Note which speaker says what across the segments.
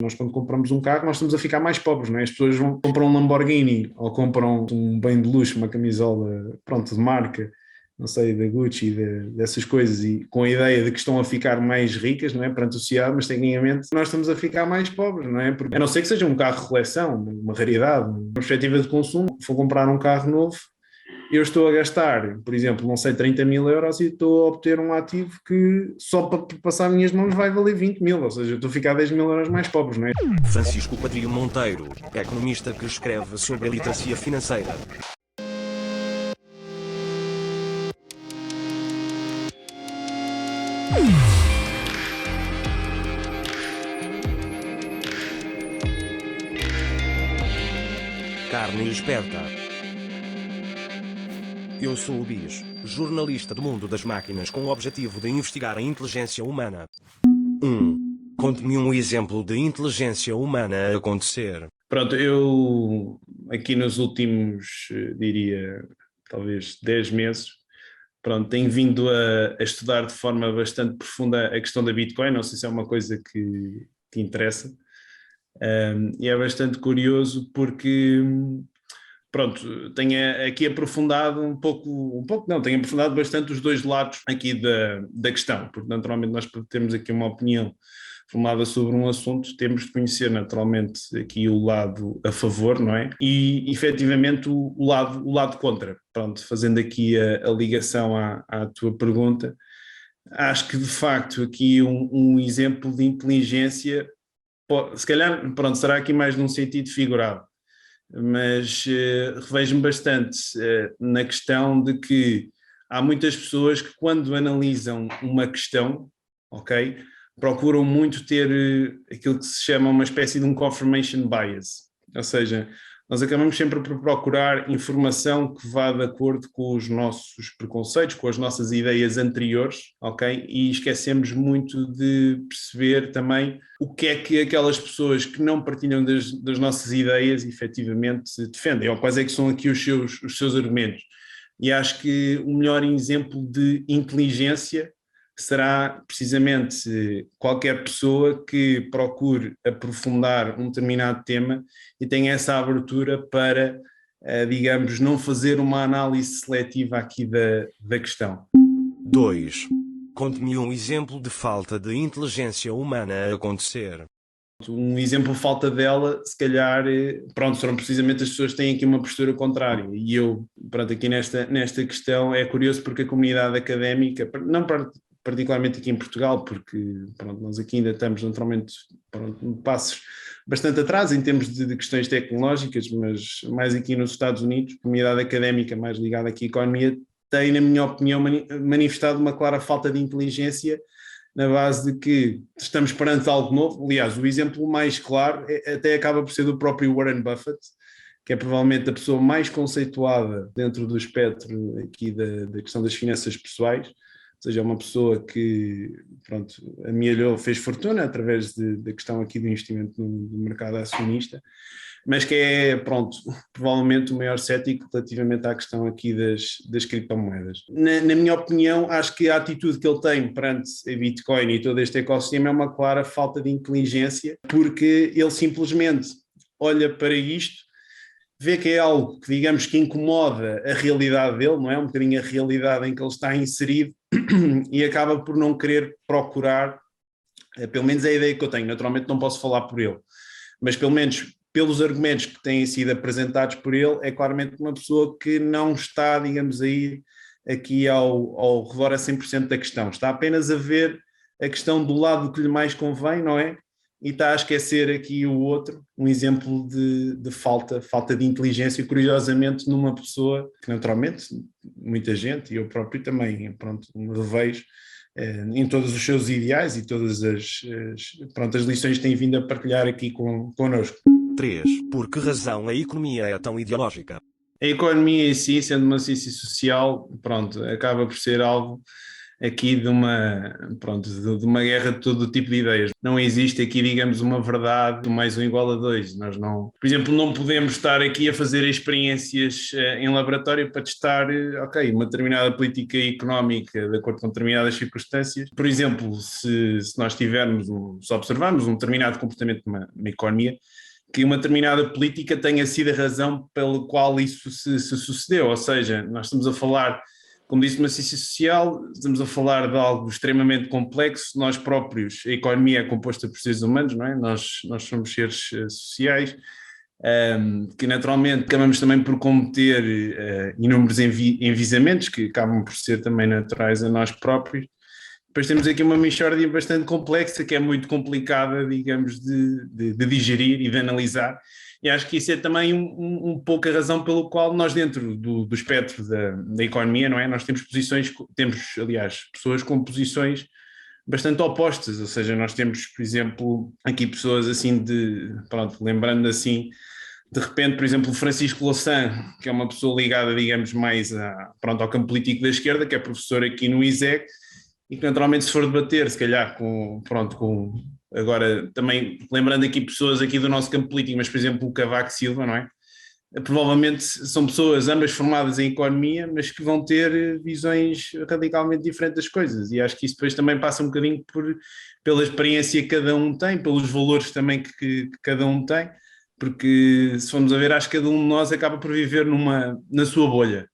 Speaker 1: Nós, quando compramos um carro, nós estamos a ficar mais pobres, não é? As pessoas compram um Lamborghini ou compram um bem de luxo, uma camisola, pronto, de marca, não sei, da Gucci, dessas coisas, e com a ideia de que estão a ficar mais ricas, não é? Perante a sociedade, mas tecnicamente nós estamos a ficar mais pobres, não é? Porque, a não ser que seja um carro de coleção, uma raridade, uma perspectiva de consumo, se for comprar um carro novo, eu estou a gastar, por exemplo, não sei, 30 mil euros e estou a obter um ativo que só para passar as minhas mãos vai valer 20 mil, ou seja, eu estou a ficar 10 mil euros mais pobres, não é?
Speaker 2: Francisco Padrilho Monteiro, economista que escreve sobre a literacia financeira. Carne esperta. Eu sou o Bis, jornalista do mundo das máquinas com o objetivo de investigar a inteligência humana. 1. Conte-me um exemplo de inteligência humana a acontecer.
Speaker 1: Pronto, eu aqui nos últimos, diria, talvez 10 meses, pronto, tenho vindo a estudar de forma bastante profunda a questão da Bitcoin, não sei se é uma coisa que te interessa, e é bastante curioso porque, pronto, tenho aqui aprofundado tenho aprofundado bastante os dois lados aqui da questão, porque naturalmente nós temos aqui uma opinião formada sobre um assunto, temos de conhecer naturalmente aqui o lado a favor, não é? E efetivamente o lado contra. Pronto, fazendo aqui a ligação à tua pergunta, acho que de facto aqui um exemplo de inteligência, se calhar, pronto, será aqui mais num sentido figurado, mas revejo-me bastante na questão de que há muitas pessoas que quando analisam uma questão, ok, procuram muito ter aquilo que se chama uma espécie de um confirmation bias, ou seja, nós acabamos sempre por procurar informação que vá de acordo com os nossos preconceitos, com as nossas ideias anteriores, ok? E esquecemos muito de perceber também o que é que aquelas pessoas que não partilham das nossas ideias efetivamente defendem, ou quais é que são aqui os seus argumentos. E acho que o melhor exemplo de inteligência será precisamente qualquer pessoa que procure aprofundar um determinado tema e tenha essa abertura para, digamos, não fazer uma análise seletiva aqui da questão.
Speaker 2: 2. Conte-me um exemplo de falta de inteligência humana a acontecer.
Speaker 1: Um exemplo de falta dela, se calhar, pronto, serão precisamente as pessoas que têm aqui uma postura contrária. E eu, pronto, aqui nesta questão é curioso porque a comunidade académica, não particularmente aqui em Portugal, porque pronto, nós aqui ainda estamos naturalmente passos bastante atrás em termos de questões tecnológicas, mas mais aqui nos Estados Unidos, a comunidade académica mais ligada aqui à economia tem, na minha opinião, manifestado uma clara falta de inteligência na base de que estamos perante algo novo. Aliás, o exemplo mais claro até acaba por ser do próprio Warren Buffett, que é provavelmente a pessoa mais conceituada dentro do espectro aqui da questão das finanças pessoais, ou seja, é uma pessoa que, pronto, amealhou, fez fortuna através da questão aqui do investimento no mercado acionista, mas que é, pronto, provavelmente o maior cético relativamente à questão aqui das criptomoedas. Na minha opinião, acho que a atitude que ele tem perante a Bitcoin e todo este ecossistema é uma clara falta de inteligência, porque ele simplesmente olha para isto, vê que é algo que, digamos, que incomoda a realidade dele, não é? Um bocadinho a realidade em que ele está inserido e acaba por não querer procurar, pelo menos é a ideia que eu tenho, naturalmente não posso falar por ele, mas pelo menos pelos argumentos que têm sido apresentados por ele, é claramente uma pessoa que não está, digamos, a ir aqui ao redor a 100% da questão, está apenas a ver a questão do lado que lhe mais convém, não é? E está a esquecer aqui o outro, um exemplo de falta de inteligência, curiosamente, numa pessoa que naturalmente muita gente, e eu próprio também, pronto, me revejo em todos os seus ideais e todas as lições que tem vindo a partilhar aqui connosco.
Speaker 2: 3. Por que razão a economia é tão ideológica?
Speaker 1: A economia em si, sendo uma ciência social, pronto, acaba por ser algo aqui de uma, pronto, de uma guerra de todo tipo de ideias. Não existe aqui, digamos, uma verdade, mais um igual a dois. Nós não, por exemplo, não podemos estar aqui a fazer experiências em laboratório para testar, ok, uma determinada política económica de acordo com determinadas circunstâncias. Por exemplo, se nós tivermos, se observarmos um determinado comportamento de uma economia, que uma determinada política tenha sido a razão pela qual isso se sucedeu. Ou seja, nós estamos a falar, como disse, de uma ciência social, estamos a falar de algo extremamente complexo. Nós próprios, a economia é composta por seres humanos, não é? Nós somos seres sociais, que naturalmente acabamos também por cometer inúmeros envisamentos que acabam por ser também naturais a nós próprios. Depois temos aqui uma mixórdia bastante complexa, que é muito complicada, digamos, de digerir e de analisar, e acho que isso é também um pouco a razão pelo qual nós dentro do espectro da economia, não é? Nós temos posições, temos aliás pessoas com posições bastante opostas, ou seja, nós temos, por exemplo, aqui pessoas assim pronto, lembrando assim, de repente, por exemplo, o Francisco Louçã, que é uma pessoa ligada, digamos, mais pronto, ao campo político da esquerda, que é professor aqui no ISEC, e que naturalmente se for debater, se calhar agora também lembrando aqui pessoas aqui do nosso campo político, mas por exemplo o Cavaco Silva, não é? Provavelmente são pessoas ambas formadas em economia, mas que vão ter visões radicalmente diferentes das coisas, e acho que isso depois também passa um bocadinho pela experiência que cada um tem, pelos valores também que cada um tem, porque se formos a ver, acho que cada um de nós acaba por viver na sua bolha.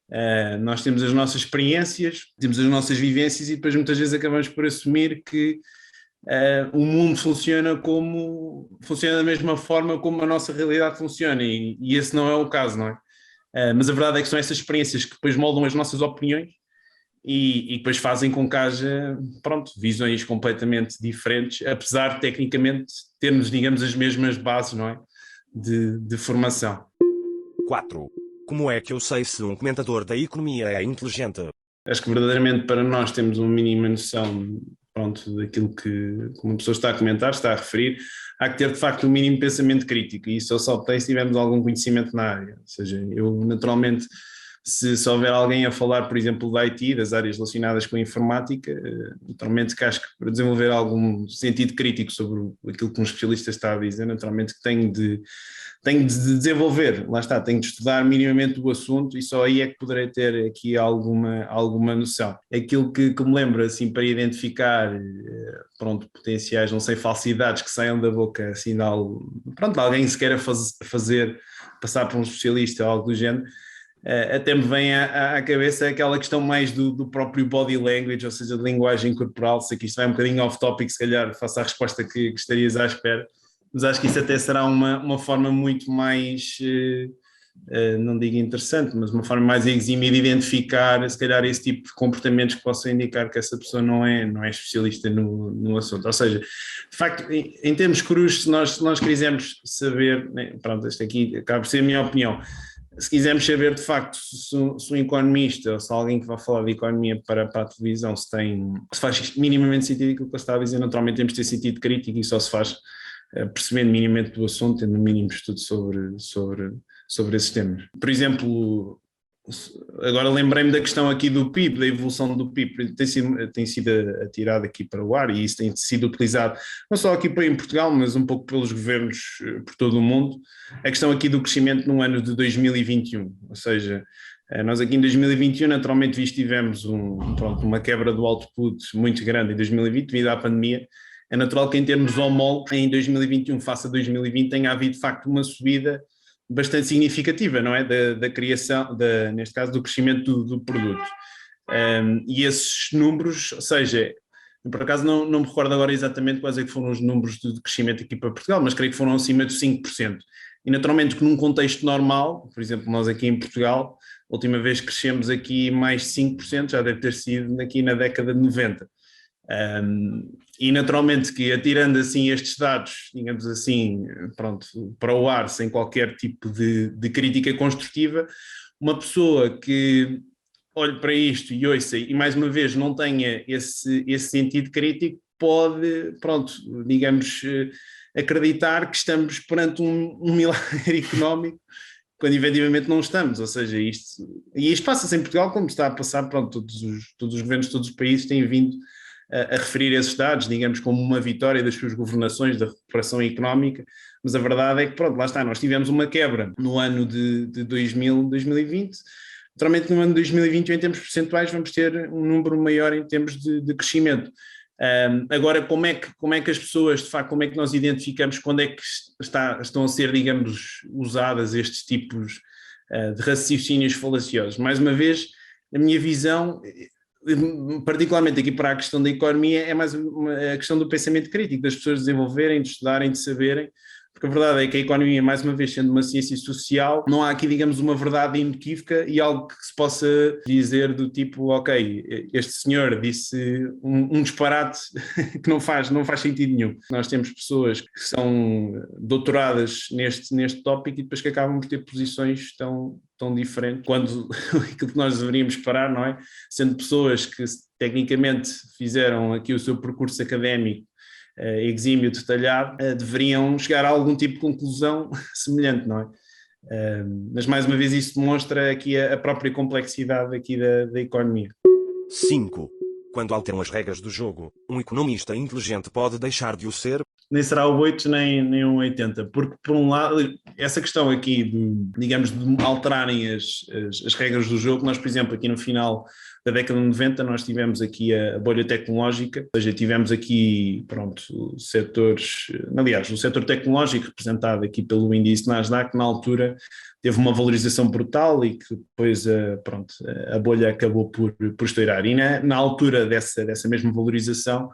Speaker 1: Nós temos as nossas experiências, temos as nossas vivências e depois muitas vezes acabamos por assumir que o mundo funciona da mesma forma como a nossa realidade funciona, e esse não é o caso, não é? Mas a verdade é que são essas experiências que depois moldam as nossas opiniões e depois fazem com que haja, pronto, visões completamente diferentes, apesar de tecnicamente termos, digamos, as mesmas bases, não é? De formação.
Speaker 2: 4. Como é que eu sei se um comentador da economia é inteligente?
Speaker 1: Acho que verdadeiramente para nós temos uma mínima noção, pronto, daquilo que uma pessoa está a comentar, está a referir, há que ter de facto um mínimo pensamento crítico, e isso só tem se tivermos algum conhecimento na área. Ou seja, eu naturalmente, se houver alguém a falar, por exemplo, da IT, das áreas relacionadas com a informática, naturalmente que acho que para desenvolver algum sentido crítico sobre aquilo que um especialista está a dizer, naturalmente que tenho de desenvolver, lá está, tenho de estudar minimamente o assunto, e só aí é que poderei ter aqui alguma noção. Aquilo que me lembra, assim, para identificar, pronto, potenciais, não sei, falsidades que saiam da boca, assim, de alguém que se queira fazer, passar por um especialista ou algo do género, até me vem à cabeça aquela questão mais do próprio body language, ou seja, de linguagem corporal. Sei que isto vai um bocadinho off-topic, se calhar faça a resposta que estarias à espera, mas acho que isso até será uma forma muito mais, não digo interessante, mas uma forma mais exímia de identificar, se calhar, esse tipo de comportamentos que possam indicar que essa pessoa não é especialista no assunto. Ou seja, de facto, em termos crus, se nós quisermos saber, né, pronto, esta aqui acaba por ser a minha opinião, se quisermos saber de facto se um economista ou se alguém que vai falar de economia para a televisão se faz minimamente sentido aquilo que ele está a dizer, naturalmente temos de ter sentido crítico, e só se faz percebendo minimamente do assunto, tendo um mínimo estudo sobre esses temas. Por exemplo, agora lembrei-me da questão aqui do PIB, da evolução do PIB, tem sido atirado aqui para o ar, e isso tem sido utilizado não só aqui em Portugal, mas um pouco pelos governos por todo o mundo, a questão aqui do crescimento no ano de 2021, ou seja, nós aqui em 2021 naturalmente tivemos uma quebra do output muito grande em 2020 devido à pandemia. É natural que em termos homólogos em 2021 face a 2020 tenha havido de facto uma subida bastante significativa, não é? Da criação, neste caso do crescimento do produto. E esses números, ou seja, por acaso não me recordo agora exatamente quais é que foram os números de crescimento aqui para Portugal, mas creio que foram acima de 5%. E naturalmente que num contexto normal, por exemplo, nós aqui em Portugal, a última vez que crescemos aqui mais de 5%, já deve ter sido aqui na década de 90. E naturalmente que atirando assim estes dados, digamos assim, pronto, para o ar, sem qualquer tipo de crítica construtiva, uma pessoa que olhe para isto e ouça e mais uma vez não tenha esse sentido crítico pode, pronto, digamos, acreditar que estamos perante um milagre económico quando efetivamente não estamos, ou seja, isto passa-se em Portugal como está a passar, pronto, todos os governos, todos os países têm vindo a referir esses dados, digamos, como uma vitória das suas governações, da recuperação económica, mas a verdade é que, pronto, lá está, nós tivemos uma quebra no ano de 2020, naturalmente no ano de 2021 em termos percentuais vamos ter um número maior em termos de crescimento. Agora, como é que as pessoas, de facto, como é que nós identificamos quando é que estão a ser, digamos, usadas estes tipos de raciocínios falaciosos? Mais uma vez, a minha visão, particularmente aqui para a questão da economia, é mais a questão do pensamento crítico, das pessoas desenvolverem, de estudarem, de saberem, porque a verdade é que a economia, mais uma vez, sendo uma ciência social, não há aqui, digamos, uma verdade inequívoca e algo que se possa dizer do tipo, ok, este senhor disse um disparate que não faz sentido nenhum. Nós temos pessoas que são doutoradas neste tópico e depois que acabam por ter posições tão diferentes, quando aquilo que nós deveríamos parar, não é? Sendo pessoas que tecnicamente fizeram aqui o seu percurso académico exímio, detalhado, deveriam chegar a algum tipo de conclusão semelhante, não é? Mas mais uma vez isso demonstra aqui a própria complexidade aqui da economia.
Speaker 2: 5. Quando alteram as regras do jogo, um economista inteligente pode deixar de o ser?
Speaker 1: Nem será o 8 nem o 80, porque por um lado, essa questão aqui digamos, de alterarem as regras do jogo, nós por exemplo aqui no final da década de 90 nós tivemos aqui a bolha tecnológica, ou seja, tivemos aqui, pronto, setores, aliás, o setor tecnológico representado aqui pelo índice Nasdaq na altura teve uma valorização brutal e que depois pronto, a bolha acabou por estourar e na altura dessa mesma valorização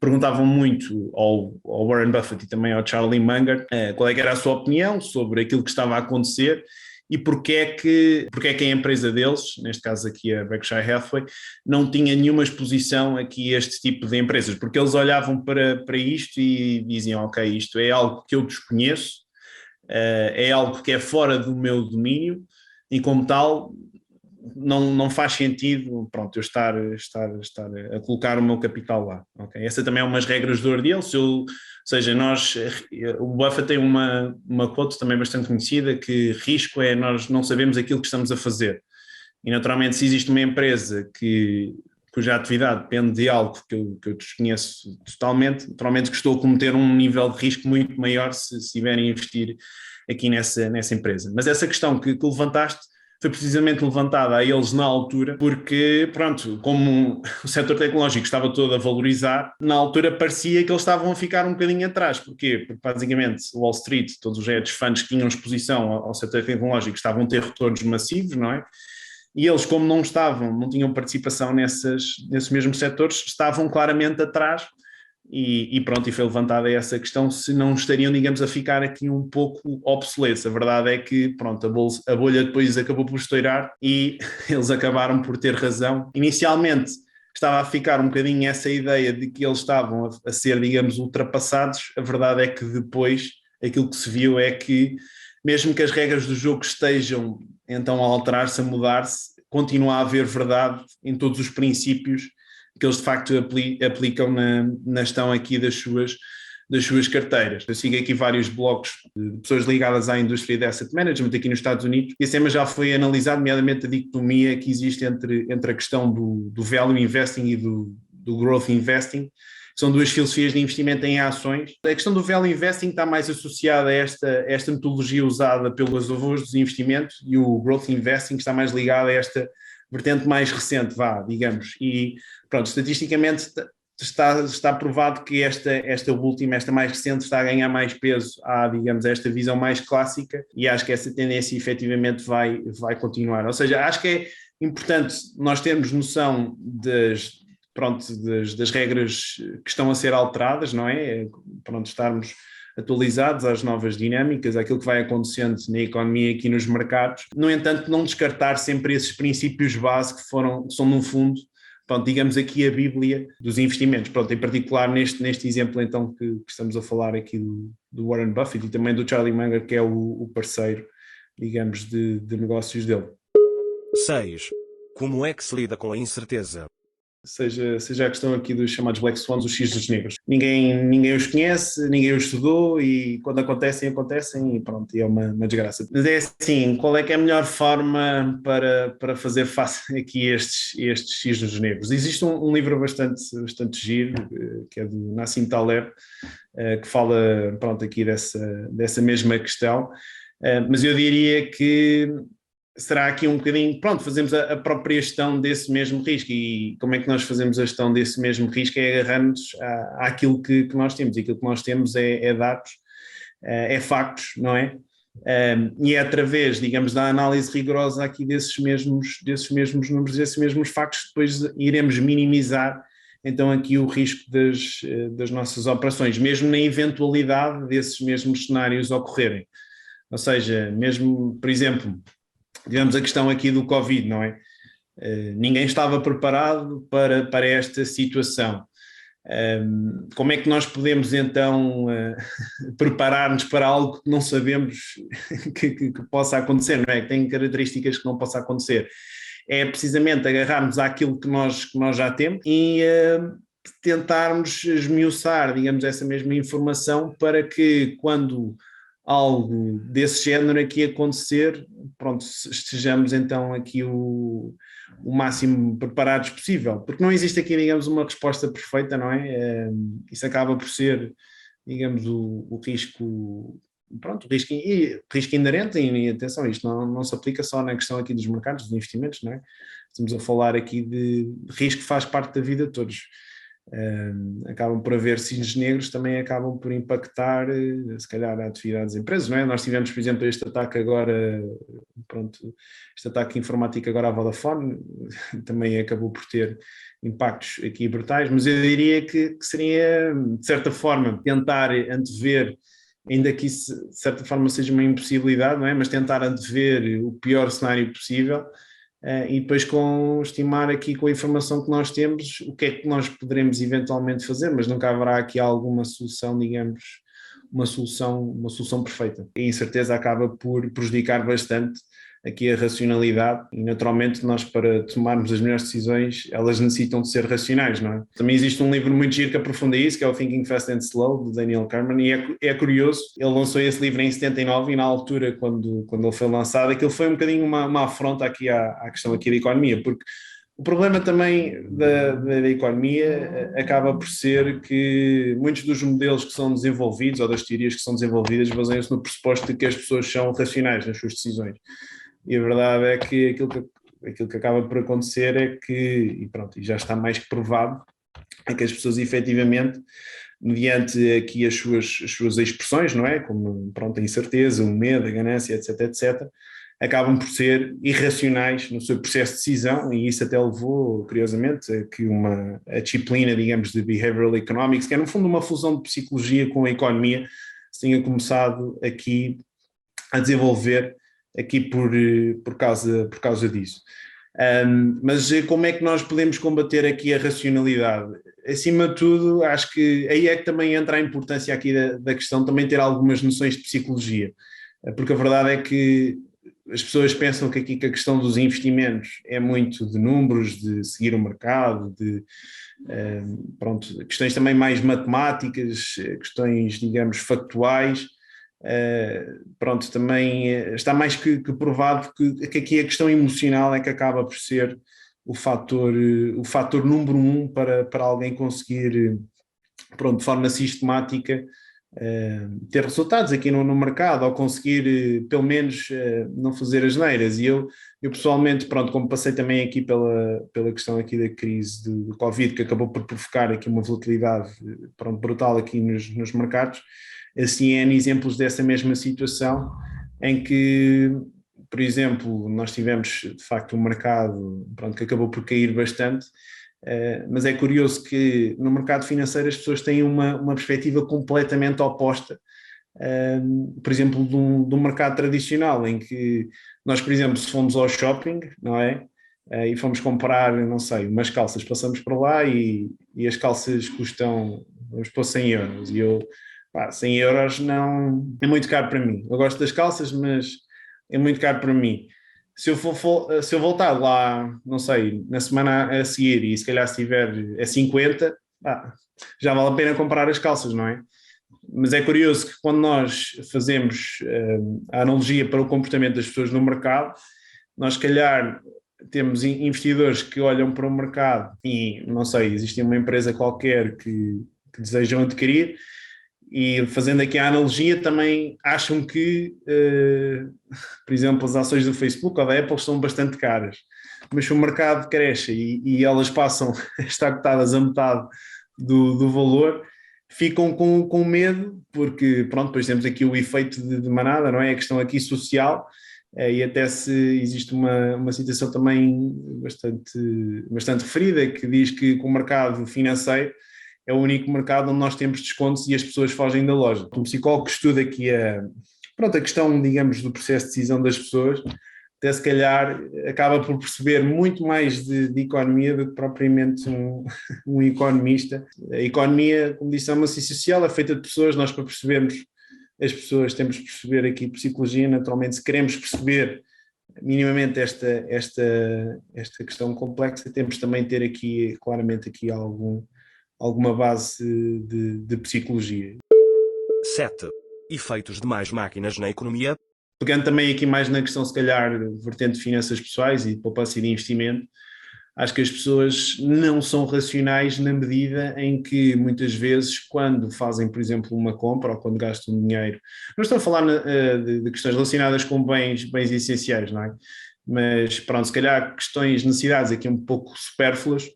Speaker 1: perguntavam muito ao Warren Buffett e também ao Charlie Munger qual é que era a sua opinião sobre aquilo que estava a acontecer e porque é que a empresa deles, neste caso aqui a Berkshire Hathaway, não tinha nenhuma exposição aqui a este tipo de empresas, porque eles olhavam para isto e diziam, ok, isto é algo que eu desconheço, é algo que é fora do meu domínio e como tal não faz sentido, pronto, eu estar a colocar o meu capital lá, ok? Essa também é umas regras do ouro dele, ou seja, o Buffett tem uma quote também bastante conhecida, que risco é nós não sabemos aquilo que estamos a fazer, e naturalmente se existe uma empresa cuja atividade depende de algo que eu desconheço totalmente, naturalmente que estou a cometer um nível de risco muito maior se estiverem a investir aqui nessa empresa. Mas essa questão que levantaste foi precisamente levantada a eles na altura, porque, pronto, como o setor tecnológico estava todo a valorizar, na altura parecia que eles estavam a ficar um bocadinho atrás. Porquê? Porque, basicamente, Wall Street, todos os hedge funds que tinham exposição ao setor tecnológico estavam a ter retornos massivos, não é? E eles, como não tinham participação nesses mesmos setores, estavam claramente atrás e pronto, e foi levantada essa questão se não estariam, digamos, a ficar aqui um pouco obsoletos. A verdade é que, pronto, a bolha depois acabou por estourar e eles acabaram por ter razão. Inicialmente estava a ficar um bocadinho essa ideia de que eles estavam a ser, digamos, ultrapassados. A verdade é que depois aquilo que se viu é que, mesmo que as regras do jogo estejam então a alterar-se, a mudar-se, continua a haver verdade em todos os princípios que eles de facto aplicam na gestão aqui das suas carteiras. Eu sigo aqui vários blogs de pessoas ligadas à indústria de asset management aqui nos Estados Unidos e esse tema já foi analisado, nomeadamente a dicotomia que existe entre a questão do value investing e do growth investing. São duas filosofias de investimento em ações. A questão do value investing está mais associada a esta metodologia usada pelos avós dos investimentos e o growth investing está mais ligado a esta vertente mais recente, digamos. E pronto, estatisticamente está provado que esta última, esta mais recente, está a ganhar mais peso digamos, a esta visão mais clássica e acho que essa tendência efetivamente vai continuar. Ou seja, acho que é importante nós termos noção das regras que estão a ser alteradas, não é? Pronto, estarmos atualizados às novas dinâmicas, àquilo que vai acontecendo na economia e aqui nos mercados. No entanto, não descartar sempre esses princípios base que são no fundo, pronto, digamos aqui a bíblia dos investimentos. Pronto, em particular neste exemplo então que estamos a falar aqui do Warren Buffett e também do Charlie Munger, que é o parceiro, digamos, de negócios dele.
Speaker 2: 6. Como é que se lida com a incerteza?
Speaker 1: seja a questão aqui dos chamados Black Swans, os cisnes negros. Ninguém os conhece, ninguém os estudou e quando acontecem e pronto, e é uma desgraça. Mas é assim, qual é que é a melhor forma para fazer face aqui a estes cisnes negros? Existe um livro bastante giro, que é do Nassim Taleb, que fala, pronto, aqui dessa mesma questão, mas eu diria que será aqui um bocadinho, pronto, fazemos a própria gestão desse mesmo risco. E como é que nós fazemos a gestão desse mesmo risco? É agarrar-nos àquilo que nós temos, e aquilo que nós temos é dados, é factos, não é? E é através, digamos, da análise rigorosa aqui desses mesmos números, desses mesmos factos, depois iremos minimizar então aqui o risco das nossas operações, mesmo na eventualidade desses mesmos cenários ocorrerem. Ou seja, mesmo, por exemplo, tivemos a questão aqui do Covid, não é? Ninguém estava preparado para esta situação. Como é que nós podemos então preparar-nos para algo que não sabemos que possa acontecer, não é? Que tem características que não possa acontecer. É precisamente agarrarmos àquilo que nós já temos e tentarmos esmiuçar, digamos, essa mesma informação para que quando algo desse género aqui acontecer, pronto, estejamos então aqui o máximo preparados possível, porque não existe aqui, digamos, uma resposta perfeita, não é? Isso acaba por ser, digamos, o risco, pronto, o risco inerente, e atenção, isto não se aplica só na questão aqui dos mercados, dos investimentos, não é? Estamos a falar aqui de risco que faz parte da vida de todos. Acabam por haver cisnes negros, também acabam por impactar se calhar a atividade das empresas, não é? Nós tivemos, por exemplo, este ataque agora, pronto, este ataque informático agora à Vodafone, também acabou por ter impactos aqui brutais, mas eu diria que seria, de certa forma, tentar antever, ainda que isso de certa forma seja uma impossibilidade, não é? Mas tentar antever o pior cenário possível. E depois estimar aqui com a informação que nós temos o que é que nós poderemos eventualmente fazer, mas nunca haverá aqui alguma solução, digamos, uma solução perfeita. E em certeza acaba por prejudicar bastante aqui a racionalidade e naturalmente nós para tomarmos as melhores decisões elas necessitam de ser racionais, não é? Também existe um livro muito giro que aprofunda isso, que é o Thinking Fast and Slow, do Daniel Kahneman, e é curioso, ele lançou esse livro em 79 e na altura quando ele foi lançado, aquilo foi um bocadinho uma afronta aqui à questão aqui da economia, porque o problema também da economia acaba por ser que muitos dos modelos que são desenvolvidos ou das teorias que são desenvolvidas baseiam-se no pressuposto de que as pessoas são racionais nas suas decisões. E a verdade é que aquilo que acaba por acontecer é que, e pronto, e já está mais que provado, é que as pessoas efetivamente, mediante aqui as suas expressões, não é? Como, pronto, a incerteza, o medo, a ganância, etc., acabam por ser irracionais no seu processo de decisão, e isso até levou, curiosamente, a que a disciplina, digamos, de Behavioral Economics, que é no fundo uma fusão de psicologia com a economia, se tenha começado aqui a desenvolver aqui por causa disso. Mas como é que nós podemos combater aqui a racionalidade? Acima de tudo, acho que aí é que também entra a importância aqui da questão também ter algumas noções de psicologia, porque a verdade é que as pessoas pensam que aqui que a questão dos investimentos é muito de números, de seguir o mercado, pronto, questões também mais matemáticas, questões, digamos, factuais. Pronto, também está mais que provado que aqui a questão emocional é que acaba por ser o fator número um para alguém conseguir, pronto, de forma sistemática ter resultados aqui no mercado, ou conseguir pelo menos não fazer asneiras. E eu pessoalmente, pronto, como passei também aqui pela questão aqui da crise do Covid, que acabou por provocar aqui uma volatilidade, pronto, brutal aqui nos mercados, assim é exemplos dessa mesma situação em que, por exemplo, nós tivemos de facto um mercado, pronto, que acabou por cair bastante, mas é curioso que no mercado financeiro as pessoas têm uma perspectiva completamente oposta, por exemplo, de um mercado tradicional, em que nós, por exemplo, se fomos ao shopping, não é? E fomos comprar, não sei, umas calças, passamos por lá e as calças custam, vamos pôr 100 euros, e eu, 100 euros não, é muito caro para mim. Eu gosto das calças, mas é muito caro para mim. se eu voltar lá, não sei, na semana a seguir e se calhar se estiver a 50, já vale a pena comprar as calças, não é? Mas é curioso que quando nós fazemos a analogia para o comportamento das pessoas no mercado, nós se calhar temos investidores que olham para o mercado e, não sei, existe uma empresa qualquer que desejam adquirir e, fazendo aqui a analogia, também acham que, por exemplo, as ações do Facebook ou da Apple são bastante caras. Mas se o mercado cresce e elas passam a estar cotadas a metade do valor, ficam com medo, porque, pronto, depois temos aqui o efeito de manada, não é? A questão aqui social, e até se existe uma situação também bastante referida, que diz que o mercado financeiro é o único mercado onde nós temos descontos e as pessoas fogem da loja. Um psicólogo que estuda aqui a questão, digamos, do processo de decisão das pessoas, até se calhar acaba por perceber muito mais de economia do que propriamente um economista. A economia, como disse, é uma ciência social, é feita de pessoas. Nós, para percebermos as pessoas, temos que perceber aqui psicologia. Naturalmente, se queremos perceber minimamente esta questão complexa, temos também de ter aqui, claramente, aqui alguma base de psicologia.
Speaker 2: 7. Efeitos de mais máquinas na economia.
Speaker 1: Pegando também aqui mais na questão, se calhar, vertente de finanças pessoais e de poupança e de investimento, acho que as pessoas não são racionais na medida em que, muitas vezes, quando fazem, por exemplo, uma compra ou quando gastam dinheiro, não estou a falar de questões relacionadas com bens essenciais, não é? Mas, pronto, se calhar questões, necessidades aqui um pouco supérfluas,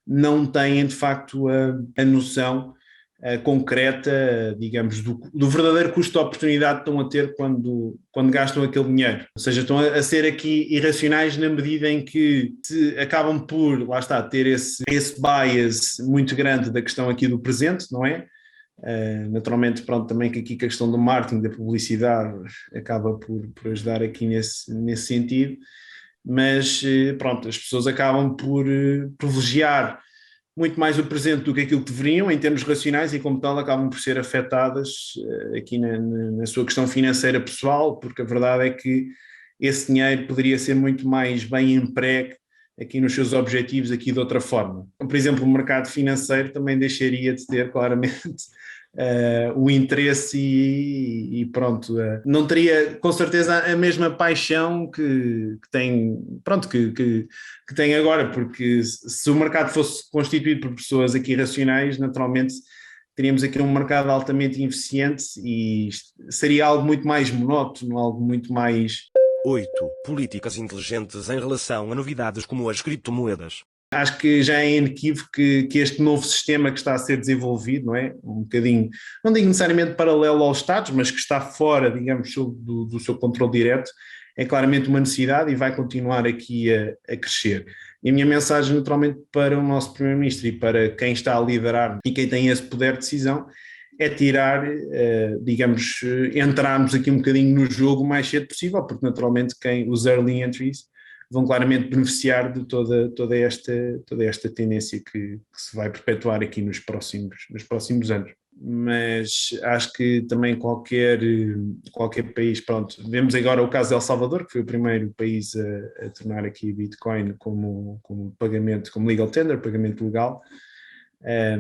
Speaker 1: não têm, de facto, a noção concreta, digamos, do verdadeiro custo de oportunidade que estão a ter quando gastam aquele dinheiro. Ou seja, estão a ser aqui irracionais na medida em que acabam por, lá está, ter esse bias muito grande da questão aqui do presente, não é? Naturalmente, pronto, também que aqui a questão do marketing, da publicidade, acaba por ajudar aqui nesse sentido, mas pronto, as pessoas acabam por privilegiar muito mais o presente do que aquilo que deveriam, em termos racionais, e como tal acabam por ser afetadas aqui na sua questão financeira pessoal, porque a verdade é que esse dinheiro poderia ser muito mais bem empregue aqui nos seus objetivos aqui de outra forma. Por exemplo, o mercado financeiro também deixaria de ter claramente o interesse e pronto, não teria com certeza a mesma paixão que tem, pronto, que tem agora, porque se o mercado fosse constituído por pessoas aqui racionais, naturalmente teríamos aqui um mercado altamente ineficiente e seria algo muito mais monótono, algo muito mais...
Speaker 2: 8. Políticas inteligentes em relação a novidades como as criptomoedas.
Speaker 1: Acho que já é inequívoco que este novo sistema que está a ser desenvolvido, não é? Um bocadinho, não digo necessariamente paralelo aos Estados, mas que está fora, digamos, do seu controle direto, é claramente uma necessidade e vai continuar aqui a crescer. E a minha mensagem, naturalmente, para o nosso Primeiro-Ministro e para quem está a liderar e quem tem esse poder de decisão, é tirar, digamos, entrarmos aqui um bocadinho no jogo o mais cedo possível, porque naturalmente os early entries vão claramente beneficiar de toda esta tendência que se vai perpetuar aqui nos próximos anos. Mas acho que também qualquer país, pronto, vemos agora o caso de El Salvador, que foi o primeiro país a tornar aqui Bitcoin como pagamento, como legal tender, pagamento legal.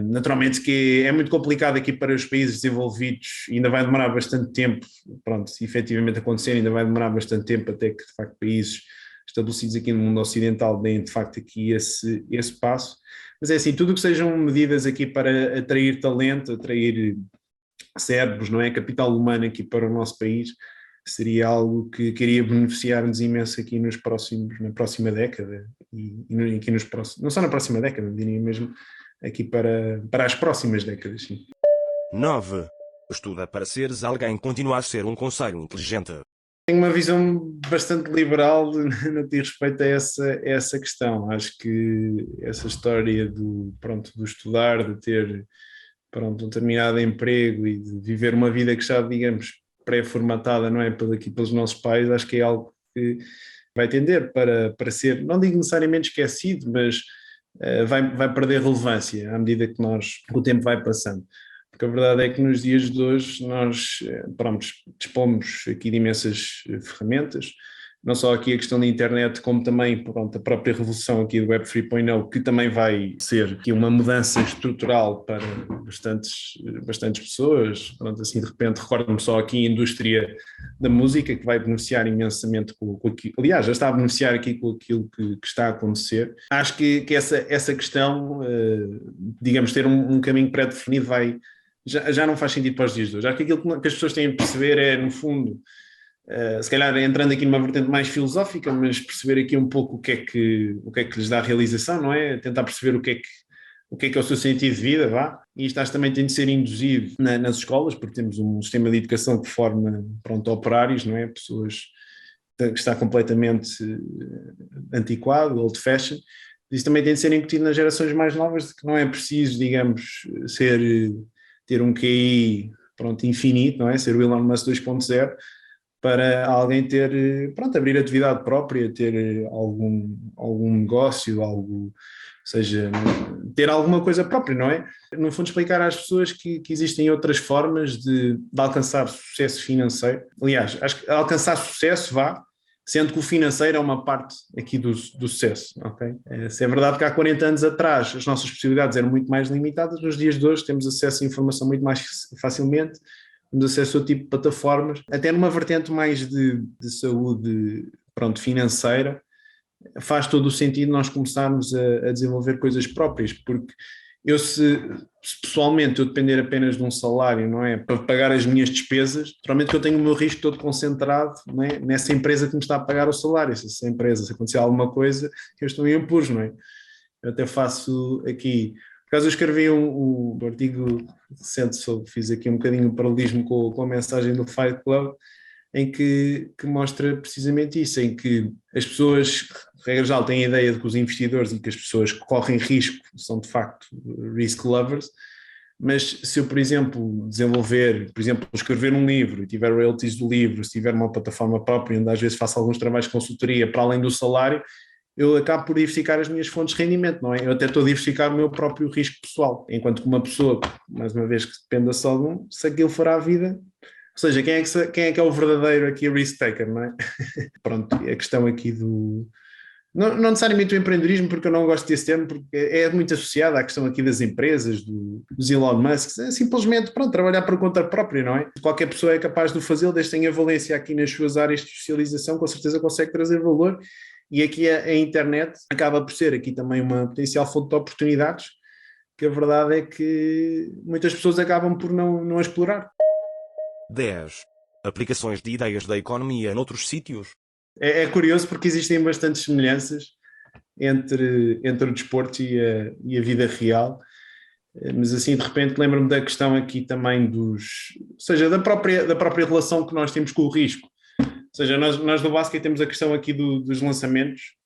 Speaker 1: Naturalmente que é muito complicado aqui para os países desenvolvidos, ainda vai demorar bastante tempo, pronto, se efetivamente acontecer, ainda vai demorar bastante tempo até que de facto países estabelecidos aqui no mundo ocidental deem de facto aqui esse passo, mas é assim, tudo o que sejam medidas aqui para atrair talento, atrair cérebros, não é, capital humano aqui para o nosso país, seria algo que iria beneficiar-nos imenso aqui na próxima década e aqui nos próximos, não só na próxima década, diria mesmo aqui para as próximas décadas, sim.
Speaker 2: 9. Estuda para seres alguém, continua a ser um conselho inteligente.
Speaker 1: Tenho uma visão bastante liberal no que diz respeito a essa questão. Acho que essa história do estudar, de ter um determinado emprego e de viver uma vida que já, digamos, pré-formatada, não é, pelos nossos pais, acho que é algo que vai tender para ser, não digo necessariamente esquecido, mas vai perder relevância à medida que o tempo vai passando. Porque a verdade é que nos dias de hoje nós dispomos aqui de imensas ferramentas, não só aqui a questão da internet, como também, pronto, a própria revolução aqui do Web 3.0, que também vai ser aqui uma mudança estrutural para bastantes pessoas. Pronto, assim, de repente, recordo-me só aqui a indústria da música, que vai beneficiar imensamente com aquilo. Aliás, já está a beneficiar aqui com aquilo que está a acontecer. Acho que essa questão, digamos, ter um caminho pré-definido já não faz sentido para os dias de hoje. Acho que aquilo que as pessoas têm de perceber é, no fundo, se calhar entrando aqui numa vertente mais filosófica, mas perceber aqui um pouco o que é que lhes dá realização, não é? Tentar perceber o que é o seu sentido de vida, vá. E isto acho que também tem de ser induzido nas escolas, porque temos um sistema de educação que forma, pronto, operários, não é? Pessoas que está completamente antiquado, old fashion. Isso também tem de ser incutido nas gerações mais novas, de que não é preciso, digamos, ter um QI, pronto, infinito, não é? Ser o Elon Musk 2.0, para alguém ter, pronto, abrir atividade própria, ter algum negócio, ou seja, ter alguma coisa própria, não é? No fundo, explicar às pessoas que existem outras formas de alcançar sucesso financeiro. Aliás, acho que alcançar sucesso sendo que o financeiro é uma parte aqui do sucesso, ok? Se é verdade que há 40 anos atrás as nossas possibilidades eram muito mais limitadas, nos dias de hoje temos acesso à informação muito mais facilmente, temos acesso a tipo de plataformas, até numa vertente mais de saúde, pronto, financeira, faz todo o sentido nós começarmos a desenvolver coisas próprias, porque se pessoalmente eu depender apenas de um salário, não é, para pagar as minhas despesas, naturalmente que eu tenho o meu risco todo concentrado, não é, nessa empresa que me está a pagar o salário. Se essa empresa, se acontecer alguma coisa, eu estou em apuros, não é? Eu até faço aqui, por acaso eu escrevi um artigo recente sobre, fiz aqui um bocadinho de paralelismo com a mensagem do Fight Club, em que mostra precisamente isso, em que as pessoas, regra geral, têm a ideia de que os investidores e que as pessoas que correm risco são de facto risk lovers, mas se eu, por exemplo, escrever um livro e tiver royalties do livro, se tiver uma plataforma própria onde às vezes faço alguns trabalhos de consultoria para além do salário, eu acabo por diversificar as minhas fontes de rendimento, não é? Eu até estou a diversificar o meu próprio risco pessoal, enquanto que uma pessoa, mais uma vez, que dependa só de se aquilo for à vida. Ou seja, quem é que é o verdadeiro aqui risk taker, não é? Pronto, a questão aqui não necessariamente o empreendedorismo, porque eu não gosto desse termo, porque é muito associado à questão aqui das empresas, dos Elon Musk, é simplesmente, pronto, trabalhar por conta própria, não é? Qualquer pessoa é capaz de o fazer, desde que tenha valência aqui nas suas áreas de especialização, com certeza consegue trazer valor, e aqui a internet acaba por ser aqui também uma potencial fonte de oportunidades, que a verdade é que muitas pessoas acabam por não explorar.
Speaker 2: 10. Aplicações de ideias da economia noutros sítios.
Speaker 1: É curioso porque existem bastantes semelhanças entre o desporto e a vida real, mas assim de repente lembro-me da questão aqui também ou seja, da própria relação que nós temos com o risco. Ou seja, nós do basquete temos a questão aqui dos lançamentos.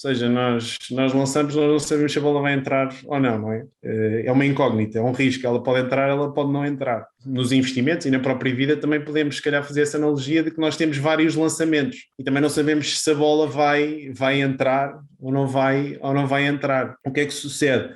Speaker 1: Ou seja, nós lançamos, nós não sabemos se a bola vai entrar ou não é? É uma incógnita, é um risco, ela pode entrar, ela pode não entrar. Nos investimentos e na própria vida também podemos, se calhar, fazer essa analogia de que nós temos vários lançamentos e também não sabemos se a bola vai entrar ou não vai entrar. O que é que sucede?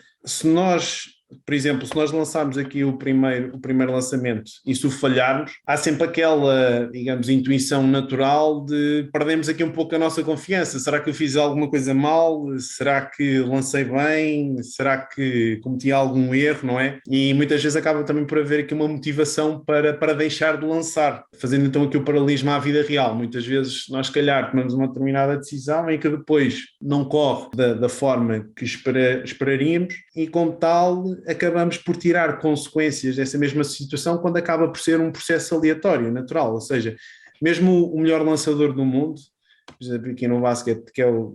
Speaker 1: Por exemplo, se nós lançarmos aqui o primeiro lançamento e se o falharmos, há sempre aquela, digamos, intuição natural de perdermos aqui um pouco a nossa confiança. Será que eu fiz alguma coisa mal? Será que lancei bem? Será que cometi algum erro, não é? E muitas vezes acaba também por haver aqui uma motivação para deixar de lançar. Fazendo então aqui o paralelismo à vida real. Muitas vezes nós, se calhar, tomamos uma determinada decisão em que depois não corre da forma que esperaríamos e, como tal, acabamos por tirar consequências dessa mesma situação quando acaba por ser um processo aleatório, natural, ou seja, mesmo o melhor lançador do mundo, por exemplo, aqui no basquete,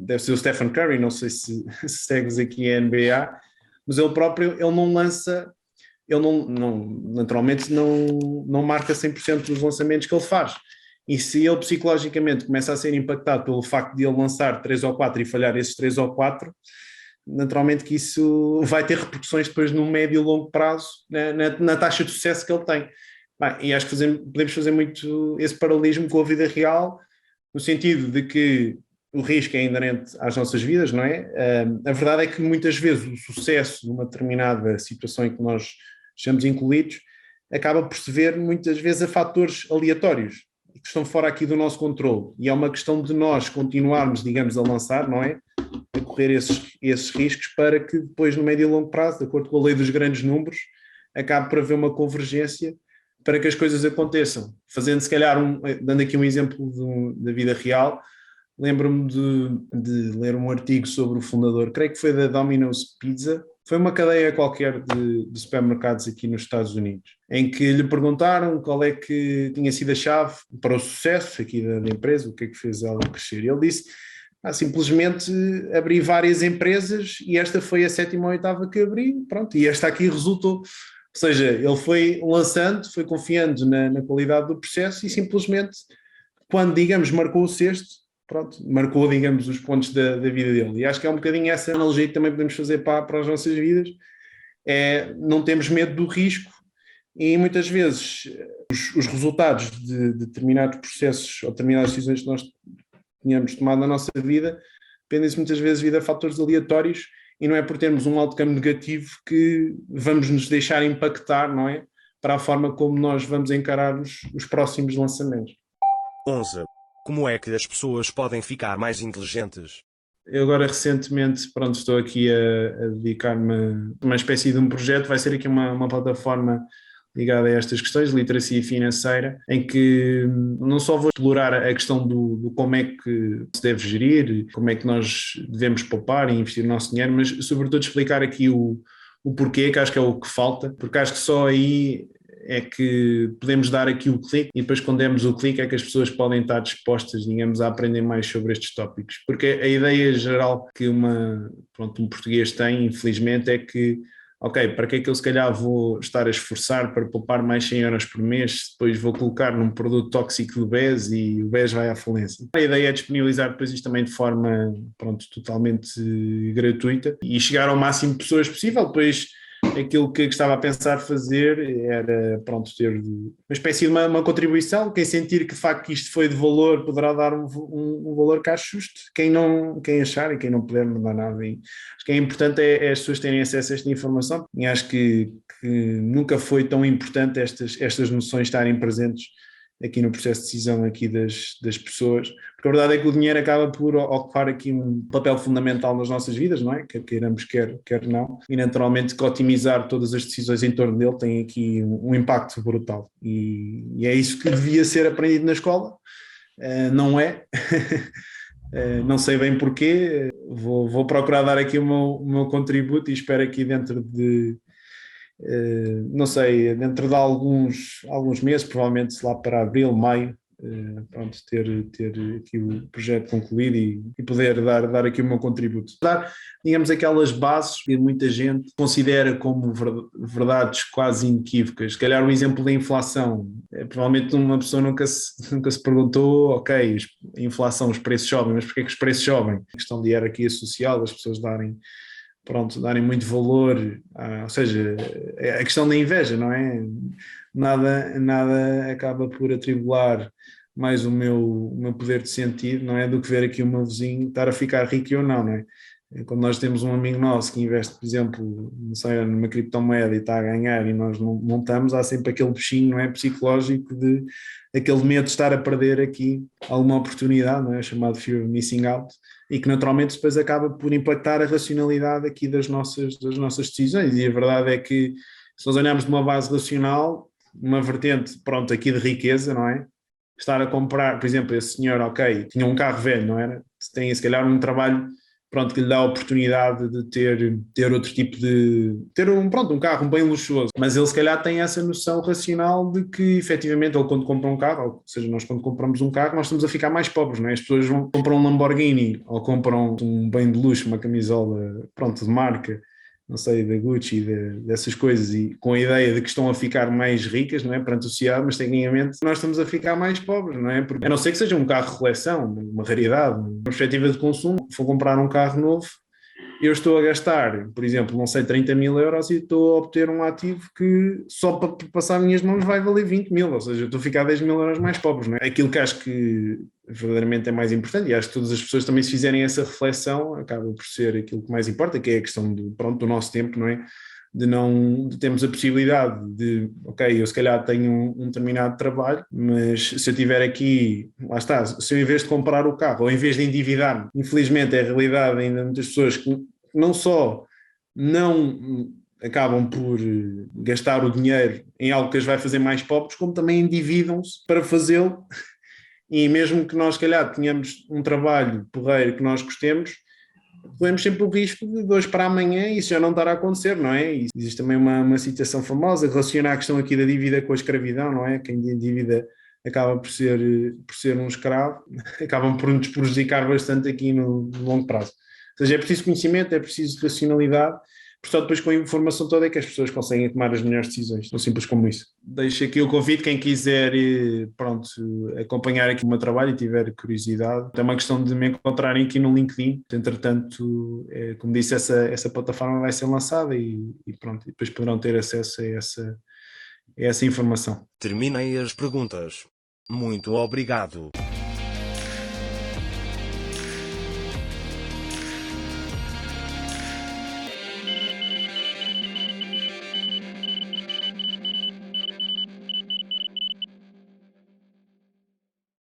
Speaker 1: deve ser o Stephen Curry, não sei se segues aqui a NBA, mas ele próprio, ele não lança, ele naturalmente não marca 100% dos lançamentos que ele faz. E se ele psicologicamente começa a ser impactado pelo facto de ele lançar 3 ou 4 e falhar esses 3 ou 4, naturalmente que isso vai ter repercussões depois no médio e longo prazo na taxa de sucesso que ele tem. E acho que podemos fazer muito esse paralelismo com a vida real, no sentido de que o risco é inerente às nossas vidas, não é? A verdade é que muitas vezes o sucesso numa determinada situação em que nós estamos incluídos acaba por se ver muitas vezes a fatores aleatórios, que estão fora aqui do nosso controle e é uma questão de nós continuarmos, digamos, a lançar, não é? A correr esses riscos para que depois no médio e longo prazo, de acordo com a lei dos grandes números, acabe por haver uma convergência para que as coisas aconteçam. Fazendo se calhar, dando aqui um exemplo da vida real, lembro-me de ler um artigo sobre o fundador, creio que foi da Domino's Pizza, foi uma cadeia qualquer de supermercados aqui nos Estados Unidos, em que lhe perguntaram qual é que tinha sido a chave para o sucesso aqui da empresa, o que é que fez ela crescer. E ele disse, simplesmente abri várias empresas e esta foi a 7ª ou 8ª que abri, pronto, e esta aqui resultou. Ou seja, ele foi lançando, foi confiando na qualidade do processo e simplesmente, quando, digamos, marcou o sexto, pronto, marcou, digamos, os pontos da vida dele. E acho que é um bocadinho essa analogia que também podemos fazer para as nossas vidas. Não temos medo do risco e muitas vezes os resultados de determinados processos ou determinadas decisões que nós tínhamos tomado na nossa vida dependem-se muitas vezes de fatores aleatórios e não é por termos um outcome negativo que vamos nos deixar impactar, não é? Para a forma como nós vamos encarar os próximos lançamentos.
Speaker 2: 11. Como é que as pessoas podem ficar mais inteligentes?
Speaker 1: Eu agora recentemente, pronto, estou aqui a dedicar-me a uma espécie de um projeto, vai ser aqui uma plataforma ligada a estas questões de literacia financeira, em que não só vou explorar a questão do como é que se deve gerir, como é que nós devemos poupar e investir o nosso dinheiro, mas sobretudo explicar aqui o porquê, que acho que é o que falta, porque acho que só aí é que podemos dar aqui o clique e depois quando demos o clique é que as pessoas podem estar dispostas, digamos, a aprender mais sobre estes tópicos. Porque a ideia geral que um português tem, infelizmente, é que ok, para que é que eu se calhar vou estar a esforçar para poupar mais 100 euros por mês, depois vou colocar num produto tóxico do BES e o BES vai à falência. A ideia é disponibilizar depois isto também de forma, totalmente gratuita e chegar ao máximo de pessoas possível, depois aquilo que estava a pensar fazer era, ter uma espécie de uma contribuição, quem sentir que de facto isto foi de valor poderá dar um valor que acho justo, quem achar e quem não puder não dá nada. E acho que é importante as pessoas terem acesso a esta informação e acho que nunca foi tão importante estas noções estarem presentes aqui no processo de decisão aqui das pessoas, porque a verdade é que o dinheiro acaba por ocupar aqui um papel fundamental nas nossas vidas, não é? Quer queiramos, quer não, e naturalmente que otimizar todas as decisões em torno dele tem aqui um impacto brutal, e é isso que devia ser aprendido na escola, não é? Não sei bem porquê, vou procurar dar aqui o meu contributo e espero aqui dentro de não sei, dentro de alguns meses, provavelmente lá para abril, maio, ter aqui o projeto concluído e poder dar aqui o meu contributo. Dar, digamos, aquelas bases que muita gente considera como verdades quase inequívocas. Se calhar o exemplo da inflação, provavelmente uma pessoa nunca se perguntou, ok, a inflação, os preços sobem, mas porquê que os preços sobem? A questão de hierarquia social, as pessoas darem muito valor, ou seja, a questão da inveja, não é? Nada acaba por atribular mais o meu poder de sentido, não é? Do que ver aqui o meu vizinho estar a ficar rico ou não é? Quando nós temos um amigo nosso que investe, por exemplo, não sei, numa criptomoeda e está a ganhar e nós não estamos, há sempre aquele bichinho, não é? Psicológico de aquele medo de estar a perder aqui alguma oportunidade, não é? Chamado fear of missing out, e que naturalmente depois acaba por impactar a racionalidade aqui das nossas decisões. E a verdade é que se nós olharmos de uma base racional, uma vertente, aqui de riqueza, não é? Estar a comprar, por exemplo, esse senhor, ok, tinha um carro velho, não era? Tem se calhar um trabalho que lhe dá a oportunidade de ter outro tipo de... ter um carro bem luxuoso, mas ele se calhar tem essa noção racional de que efetivamente ele quando compra um carro, ou seja, nós quando compramos um carro nós estamos a ficar mais pobres, não é? As pessoas compram um Lamborghini ou compram um bem de luxo, uma camisola de marca, não sei, da Gucci, dessas coisas, e com a ideia de que estão a ficar mais ricas, não é, perante a sociedade, mas tecnicamente nós estamos a ficar mais pobres, não é? Porque, a não ser que seja um carro de coleção, uma raridade, uma perspectiva de consumo, se for comprar um carro novo, eu estou a gastar, por exemplo, não sei, 30 mil euros e estou a obter um ativo que só para passar as minhas mãos vai valer 20 mil, ou seja, eu estou a ficar 10 mil euros mais pobres, não é? Aquilo que acho que verdadeiramente é mais importante, e acho que todas as pessoas também se fizerem essa reflexão, acaba por ser aquilo que mais importa, que é a questão do nosso tempo, não é? de termos a possibilidade de, ok, eu se calhar tenho um determinado trabalho, mas se eu tiver aqui, lá está, se eu em vez de comprar o carro, ou em vez de endividar-me, infelizmente é a realidade ainda de muitas pessoas que não só não acabam por gastar o dinheiro em algo que as vai fazer mais pobres, como também endividam-se para fazê-lo, e mesmo que nós, se calhar, tenhamos um trabalho porreiro que nós gostemos, corremos sempre o risco de hoje para amanhã isso já não estar a acontecer, não é? E existe também uma citação famosa relacionada à questão aqui da dívida com a escravidão, não é? Quem tem dívida acaba por ser um escravo, acabam por nos prejudicar bastante aqui no longo prazo. Ou seja, é preciso conhecimento, é preciso racionalidade, portanto, depois com a informação toda é que as pessoas conseguem tomar as melhores decisões, tão simples como isso. Deixo aqui o convite, quem quiser, pronto, acompanhar aqui o meu trabalho e tiver curiosidade. É uma questão de me encontrarem aqui no LinkedIn. Entretanto, como disse, essa plataforma vai ser lançada e pronto, e depois poderão ter acesso a essa informação.
Speaker 2: Terminei as perguntas. Muito obrigado.